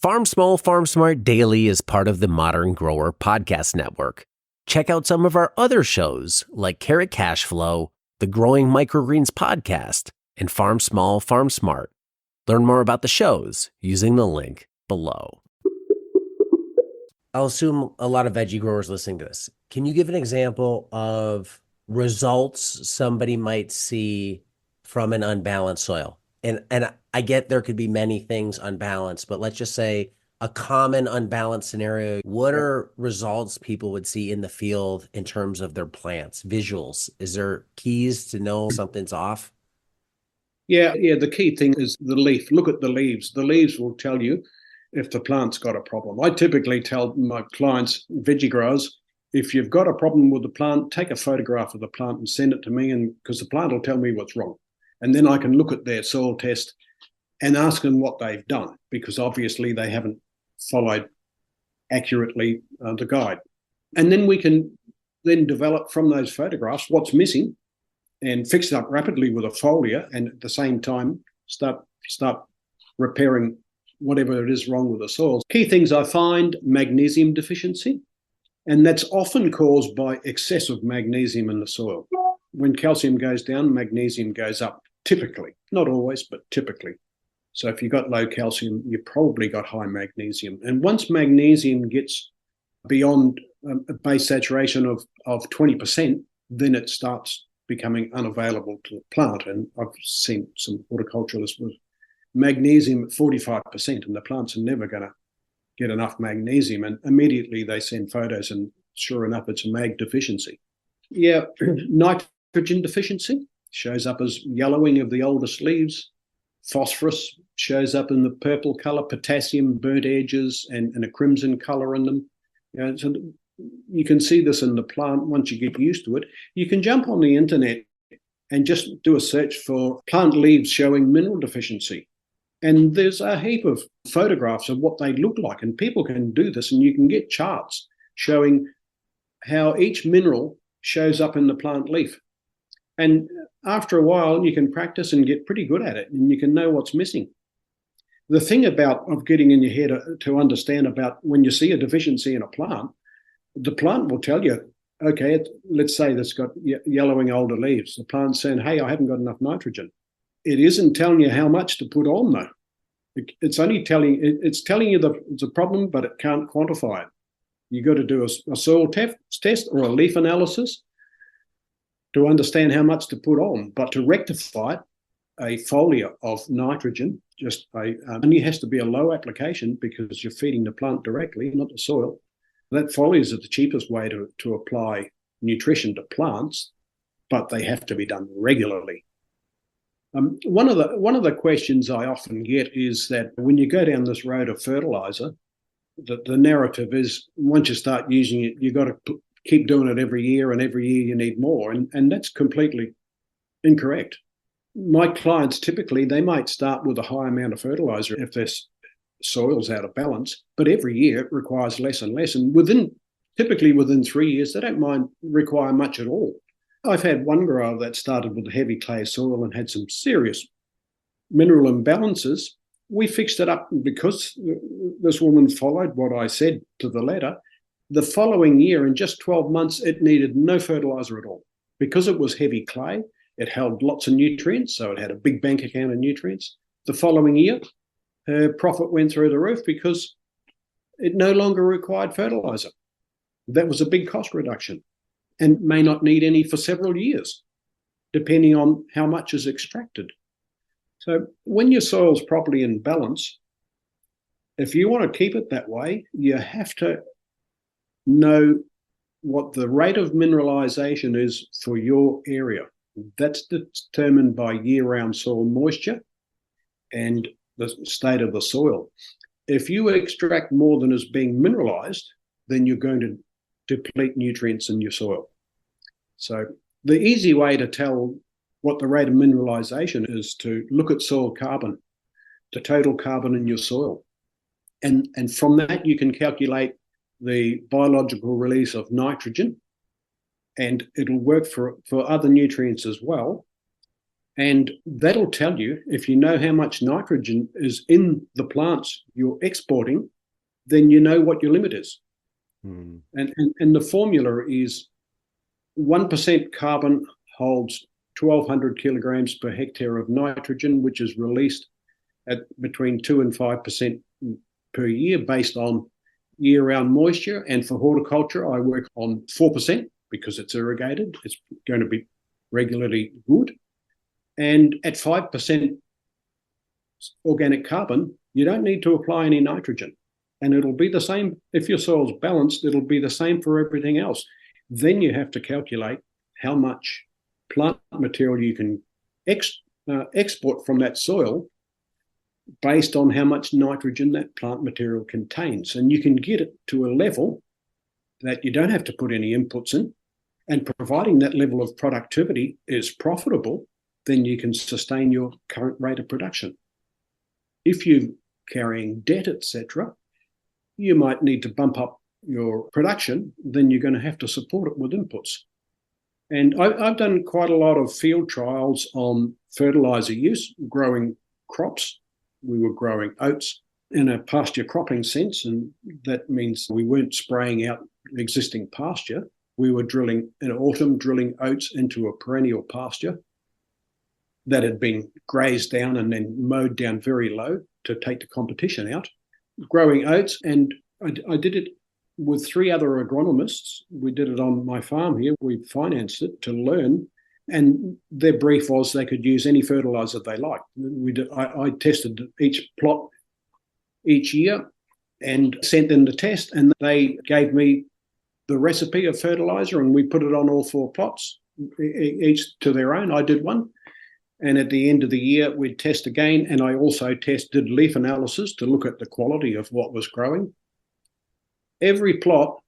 Farm Small, Farm Smart Daily is part of the Modern Grower Podcast Network. Check out some of our other shows like Carrot Cash Flow, the Growing Microgreens Podcast, and Farm Small, Farm Smart. Learn more about the shows using the link below. I'll assume a lot of veggie growers listening to this. Can you give an example of results somebody might see from an unbalanced soil? And I get there could be many things unbalanced, but let's just say a common unbalanced scenario. What are results people would see in the field in terms of their plants, visuals? Is there keys to know something's off? Yeah. The key thing is the leaf. Look at the leaves. The leaves will tell you if the plant's got a problem. I typically tell my clients, veggie growers, if you've got a problem with the plant, take a photograph of the plant and send it to me, and because the plant will tell me what's wrong. And then I can look at their soil test and ask them what they've done, because obviously they haven't followed accurately the guide. And then we can then develop from those photographs what's missing and fix it up rapidly with a foliar, and at the same time start repairing whatever it is wrong with the soil. Key things I find: magnesium deficiency, and that's often caused by excessive magnesium in the soil. When calcium goes down, magnesium goes up, typically. Not always, but typically. So if you've got low calcium, you've probably got high magnesium. And once magnesium gets beyond a base saturation of 20%, then it starts becoming unavailable to the plant. And I've seen some horticulturalists with magnesium at 45%, and the plants are never going to get enough magnesium. And immediately they send photos, and sure enough, it's a mag deficiency. Yeah, nitrogen deficiency shows up as yellowing of the oldest leaves. Phosphorus shows up in the purple color, potassium, burnt edges, and a crimson color in them. So you can see this in the plant once you get used to it. You can jump on the internet and just do a search for plant leaves showing mineral deficiency. And there's a heap of photographs of what they look like, and people can do this, and you can get charts showing how each mineral shows up in the plant leaf. And after a while, you can practice and get pretty good at it, and you can know what's missing. The thing of getting in your head to understand about when you see a deficiency in a plant, the plant will tell you, okay, let's say that's got yellowing older leaves. The plant's saying, hey, I haven't got enough nitrogen. It isn't telling you how much to put on, though. It's telling you that it's a problem, but it can't quantify it. You've got to do a soil test or a leaf analysis to understand how much to put on. But to rectify it, a foliar of nitrogen only has to be a low application, because you're feeding the plant directly, not the soil. That foliar is the cheapest way to apply nutrition to plants, but they have to be done regularly. One of the questions I often get is that when you go down this road of fertilizer, the narrative is once you start using it, you've got to keep doing it every year, and every year you need more. And that's completely incorrect. My clients, typically, they might start with a high amount of fertilizer if their soil's out of balance, but every year it requires less and less. And typically within 3 years, they don't require much at all. I've had one grower that started with heavy clay soil and had some serious mineral imbalances. We fixed it up because this woman followed what I said to the letter. The following year, in just 12 months, it needed no fertilizer at all. Because it was heavy clay, it held lots of nutrients, so it had a big bank account of nutrients. The following year, her profit went through the roof because it no longer required fertilizer. That was a big cost reduction, and may not need any for several years, depending on how much is extracted. So when your soil's properly in balance, if you want to keep it that way, you have to know what the rate of mineralization is for your area. That's determined by year-round soil moisture and the state of the soil. If you extract more than is being mineralized, then you're going to deplete nutrients in your soil. So the easy way to tell what the rate of mineralization is to look at soil carbon, the total carbon in your soil. And from that, you can calculate the biological release of nitrogen, and it'll work for other nutrients as well. And that'll tell you, if you know how much nitrogen is in the plants you're exporting, then you know what your limit is. Hmm. And the formula is 1% carbon holds 1,200 kilograms per hectare of nitrogen, which is released at between 2 and 5% per year based on year-round moisture. And for horticulture, I work on 4% because it's irrigated. It's going to be regularly good. And at 5% organic carbon, you don't need to apply any nitrogen. And it'll be the same if your soil's balanced, it'll be the same for everything else. Then you have to calculate how much plant material you can export from that soil based on how much nitrogen that plant material contains. And you can get it to a level that you don't have to put any inputs in. And providing that level of productivity is profitable, then you can sustain your current rate of production. If you're carrying debt, etc., you might need to bump up your production, then you're going to have to support it with inputs. And I've done quite a lot of field trials on fertilizer use, growing crops. We were growing oats in a pasture cropping sense, and that means we weren't spraying out existing pasture. We were drilling in autumn, drilling oats into a perennial pasture that had been grazed down and then mowed down very low to take the competition out, growing oats. And I did it with 3 other agronomists. We did it on my farm here. We financed it to learn. And their brief was they could use any fertilizer they liked. I tested each plot each year and sent them the test, and they gave me the recipe of fertilizer, and we put it on all 4 plots, each to their own. I did one. And at the end of the year, we'd test again. And I also did leaf analysis to look at the quality of what was growing. Every plot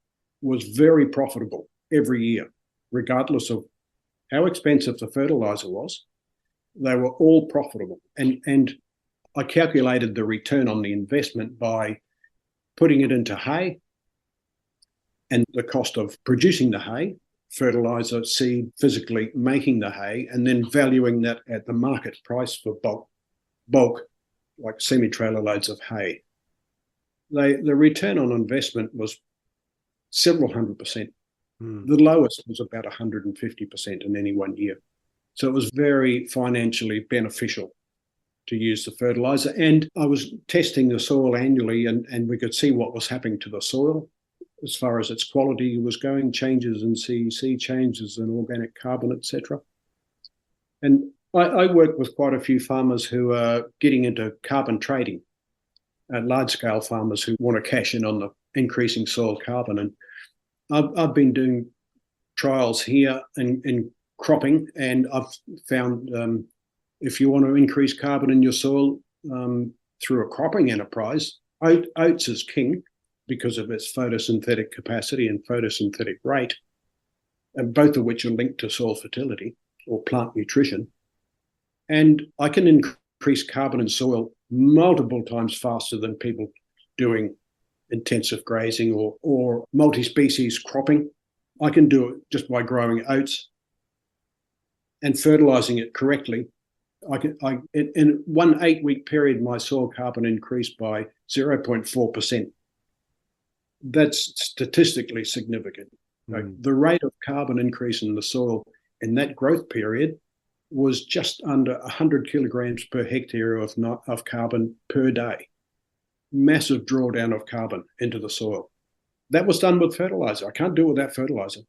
was very profitable every year, regardless of how expensive the fertilizer was. They were all profitable. And I calculated the return on the investment by putting it into hay and the cost of producing the hay, fertilizer, seed, physically making the hay, and then valuing that at the market price for bulk like semi-trailer loads of hay. The return on investment was several 100%. The lowest was about 150% in any one year. So it was very financially beneficial to use the fertilizer. And I was testing the soil annually, and we could see what was happening to the soil as far as its quality was going, changes in CEC, changes in organic carbon, etc. And I work with quite a few farmers who are getting into carbon trading, large-scale farmers who want to cash in on the increasing soil carbon. And I've been doing trials here in cropping, and I've found if you want to increase carbon in your soil through a cropping enterprise, oats is king because of its photosynthetic capacity and photosynthetic rate, and both of which are linked to soil fertility or plant nutrition. And I can increase carbon in soil multiple times faster than people doing intensive grazing or multi-species cropping. I can do it just by growing oats and fertilizing it correctly. In one 8-week period, my soil carbon increased by 0.4%. That's statistically significant. The rate of carbon increase in the soil in that growth period was just under 100 kilograms per hectare of carbon per day. Massive drawdown of carbon into the soil. That was done with fertilizer. I can't do it without fertilizer.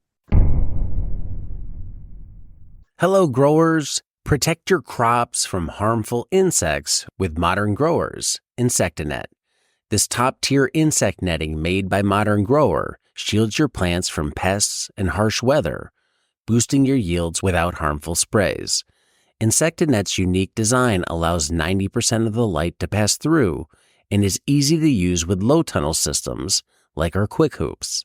Hello, growers. Protect your crops from harmful insects with Modern Growers Insectanet. This top-tier insect netting made by Modern Grower shields your plants from pests and harsh weather, boosting your yields without harmful sprays. Insectanet's unique design allows 90% of the light to pass through and is easy to use with low tunnel systems like our Quick Hoops.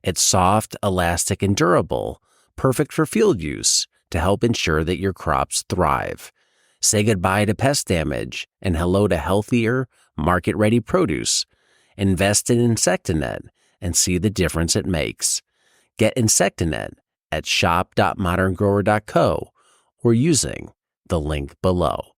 It's soft, elastic, and durable, perfect for field use to help ensure that your crops thrive. Say goodbye to pest damage and hello to healthier, market-ready produce. Invest in Insectanet and see the difference it makes. Get Insectanet at shop.moderngrower.co or using the link below.